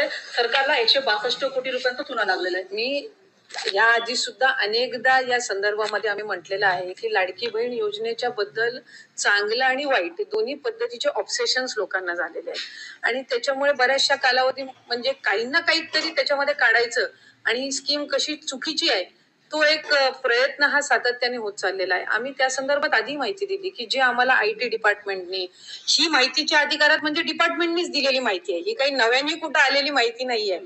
त्याच्यामुळे सरकारला 162 कोटी रुपयांचा चुना लागलेला आहे. मी या आधी सुद्धा अनेकदा या संदर्भामध्ये आम्ही म्हटलेलं आहे की लाडकी बहीण योजनेच्या बद्दल चांगलं आणि वाईट दोन्ही पद्धतीचे ऑब्सेशन्स लोकांना झालेले आहेत आणि त्याच्यामुळे बऱ्याचशा कालावधी म्हणजे काही ना काहीतरी त्याच्यामध्ये काढायचं आणि स्कीम कशी चुकीची आहे तो एक प्रयत्न हा सातत्याने होत चाललेला आहे. आम्ही त्या संदर्भात आधी माहिती दिली की जे आम्हाला IT डिपार्टमेंटनी ही माहितीच्या अधिकारात म्हणजे डिपार्टमेंटनीच दिलेली माहिती आहे, ही काही नव्याने कुठं आलेली माहिती नाहीये.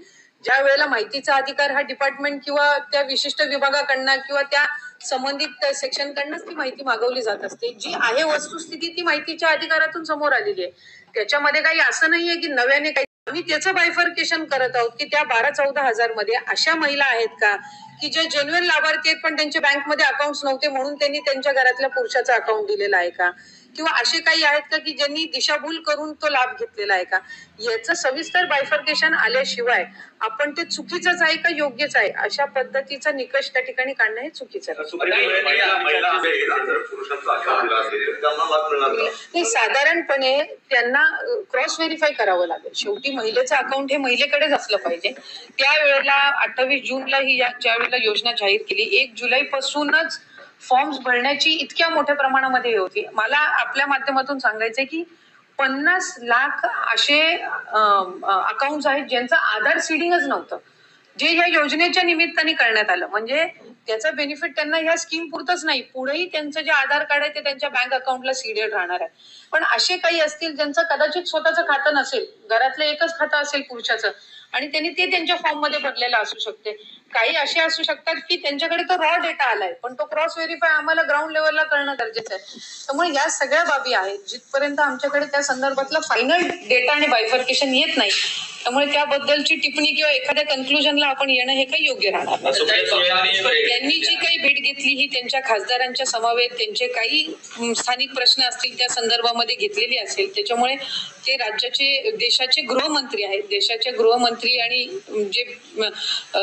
ज्या वेळेला माहितीचा अधिकार हा डिपार्टमेंट किंवा त्या विशिष्ट विभागाकडनं किंवा त्या संबंधित सेक्शनकडनंच ती माहिती मागवली जात असते. जी आहे वस्तुस्थिती ती माहितीच्या अधिकारातून समोर आलेली आहे. त्याच्यामध्ये काही असं नाहीये की नव्याने काही आम्ही त्याचं बायफर्केशन करत आहोत की त्या 12-14 हजार मध्ये अशा महिला आहेत का की जे जेन्युइन लाभार्थी आहेत पण त्यांचे बँकमध्ये अकाउंट नव्हते म्हणून त्यांनी त्यांच्या घरातल्या पुरुषाचा अकाउंट दिलेला आहे का, किंवा असे काही आहेत का की ज्यांनी दिशाभूल करून तो लाभ घेतलेला आहे का. याचं सविस्तर बायफर्केशन आल्याशिवाय आपण ते चुकीचंच आहे का योग्यच आहे अशा पद्धतीचा निकष त्या ठिकाणी काढणं हे चुकीचं आहे. साधारणपणे त्यांना क्रॉस व्हेरीफाय करावं लागेल. शेवटी महिलेचं अकाउंट हे महिलेकडेच असलं पाहिजे. त्यावेळेला 28 जूनला ही ज्या वेळेला योजना जाहीर केली 1 जुलैपासूनच फॉर्म्स भरण्याची इतक्या मोठ्या प्रमाणामध्ये होती. मला आपल्या माध्यमातून सांगायचंय की 50 लाख असे अकाउंट्स आहेत ज्यांचं आधार सीडिंगच नव्हतं, जे ह्या योजनेच्या निमित्ताने करण्यात आलं. म्हणजे त्याचा बेनिफिट त्यांना ह्या स्कीम पुरतच नाही, पुढेही त्यांचं जे आधार कार्ड आहे ते त्यांच्या बँक अकाउंटला सीडेड राहणार आहे. पण असे काही असतील ज्यांचं कदाचित स्वतःचं खातं नसेल, घरातलं एकच खातं असेल पुरुषाचं आणि त्यांनी ते त्यांच्या फॉर्म मध्ये भरलेलं असू शकते. काही असे असू शकतात की त्यांच्याकडे तो रॉ डेटा आलाय पण तो क्रॉस व्हेरीफाय आम्हाला ग्राउंड लेवलला करणं गरजेचं आहे. त्यामुळे या सगळ्या बाबी आहेत जिथपर्यंत आमच्याकडे त्या संदर्भातला फायनल डेटा आणि बायफर्केशन येत नाही त्यामुळे त्याबद्दलची टिप्पणी किंवा एखाद्या कन्क्लुजनला आपण येणं हे काही योग्य राहणार नाही. त्यांनी जी काही भेट घेतली ही त्यांच्या खासदारांच्या समवेत त्यांचे काही स्थानिक प्रश्न असतील त्या संदर्भामध्ये घेतलेली असेल. त्याच्यामुळे ते राज्याचे देशाचे गृहमंत्री आहेत, देशाचे गृहमंत्री आणि जे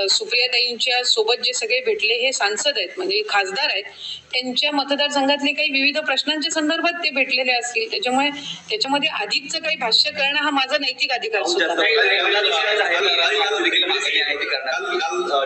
सुप्रियाताईंच्या सोबत जे सगळे भेटले हे सांसद आहेत म्हणजे खासदार आहेत, त्यांच्या मतदारसंघातले काही विविध प्रश्नांच्या संदर्भात ते भेटलेले असतील. त्याच्यामुळे त्याच्यामध्ये अधिकचं काही भाष्य करणं हा माझा नैतिक अधिकार सुद्धा.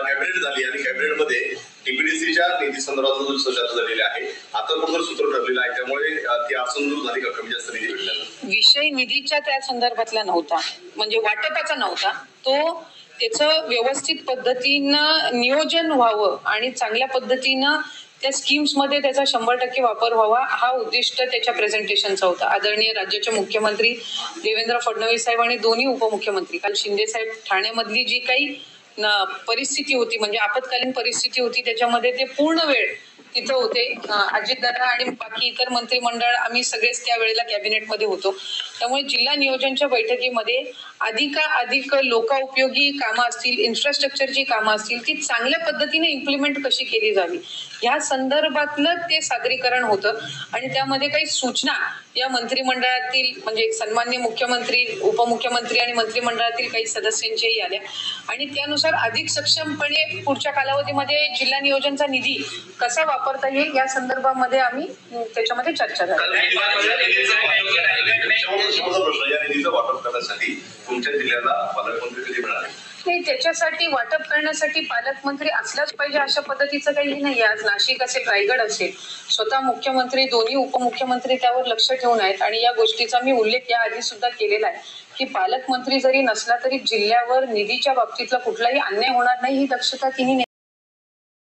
कॅबिनेट झाली आणि कॅबिनेटमध्ये टीपीडीसीच्या निधी संदर्भात चर्चा झालेली आहे. आता कुठं सूत्र ठरलेलं आहे त्यामुळे ती असंदूर झाली का कमी जास्त निधी भेटला. विषय निधीच्या त्या संदर्भातला नव्हता म्हणजे वाटपाचा नव्हता, तो त्याचं व्यवस्थित पद्धतीनं नियोजन व्हावं आणि चांगल्या पद्धतीनं त्या स्कीम्स मध्ये त्याचा 100% वापर व्हावा हा उद्दिष्ट त्याच्या प्रेझेंटेशनचा होता. आदरणीय राज्याचे मुख्यमंत्री देवेंद्र फडणवीस साहेब आणि दोन्ही उपमुख्यमंत्री काल शिंदे साहेब ठाण्यामधली जी काही परिस्थिती होती म्हणजे आपत्कालीन परिस्थिती होती त्याच्यामध्ये ते पूर्ण वेळ तिथं होते. अजितदादा आणि बाकी इतर मंत्रिमंडळ आम्ही सगळेच त्या वेळेला कॅबिनेटमध्ये होतो. त्यामुळे जिल्हा नियोजनच्या बैठकीमध्ये अधिक लोकोपयोगी कामं असतील, इन्फ्रास्ट्रक्चरची कामं असतील ती चांगल्या पद्धतीने इम्प्लिमेंट कशी केली जावी या संदर्भातलं ते सादरीकरण होतं आणि त्यामध्ये काही सूचना या मंत्रिमंडळातील म्हणजे सन्माननीय मुख्यमंत्री उपमुख्यमंत्री आणि मंत्रिमंडळातील काही सदस्यांच्याही आल्या आणि त्यानुसार अधिक सक्षमपणे पुढच्या कालावधीमध्ये जिल्हा नियोजनचा निधी कसा वापरता येईल या संदर्भामध्ये आम्ही त्याच्यामध्ये चर्चा झाली. नाही, त्याच्यासाठी वाटप करण्यासाठी पालकमंत्री असलाच पाहिजे अशा पद्धतीचं काही नाही. आज नाशिक असेल रायगड असेल स्वतः मुख्यमंत्री दोन्ही उपमुख्यमंत्री त्यावर लक्ष ठेवून आहेत आणि या गोष्टीचा मी उल्लेख या आधी सुद्धा केलेला आहे की पालकमंत्री जरी नसला तरी जिल्ह्यावर निधीच्या बाबतीतला कुठलाही अन्याय होणार नाही ही दक्षता तिने